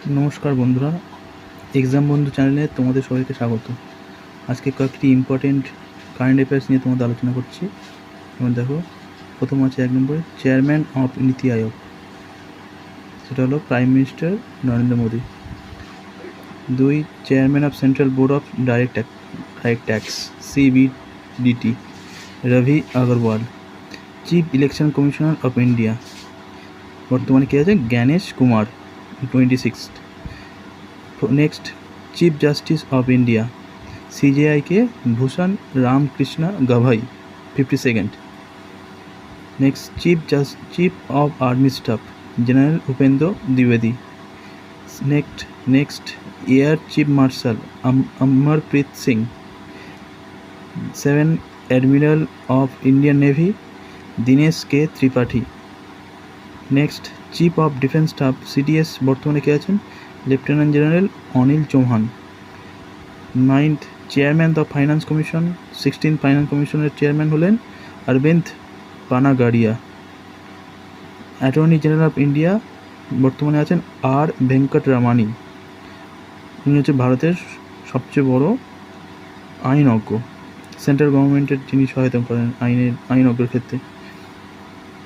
নমস্কার বন্ধুরা, এক্সাম বন্ধু চ্যানেলে তোমাদের সবাইকে স্বাগত। আজকে কয়েকটি ইম্পর্টেন্ট কারেন্ট অ্যাফেয়ার্স নিয়ে তোমাদের আলোচনা করছি। যেমন দেখো, প্রথম আছে 1 নম্বরে চেয়ারম্যান অফ নীতি আয়োগ, সেটা হলো prime minister Narendra Modi. 2, chairman of central board of direct tax CBDT, Ravi Agrawal. Chief election commissioner of India, বর্তমানে কে আছে? Gyanesh Kumar, 26। Next, chief justice of India CJI কে Bhushan Ramkrishna Gavai, 52nd। Next, chief of army staff general Upendra দ্বিবেদী। Next, air chief marshal Amarpreet Singh. 7, admiral of Indian navy Dinesh K Tripathi. Next, chief of defence staff CDS বর্তমানে কে আছেন? Lieutenant general Anil Chauhan. 9th, chairman of finance commission 16th finance কমিশনের chairman হলেন Arvind Panagariya. Attorney general of India বর্তমানে আছেন আর ভেঙ্কটরামানি। উনি হচ্ছে ভারতের সবচেয়ে বড় আইনজ্ঞ, সেন্ট্রাল গভর্নমেন্টের যিনি সহায়তা করেন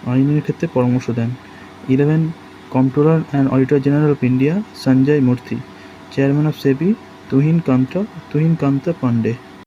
আইনের ক্ষেত্রে পরামর্শ দেন। 11, controller and auditor general of India Sanjay Murthy. Chairman of SEBI Tuhin Kanta Pandey.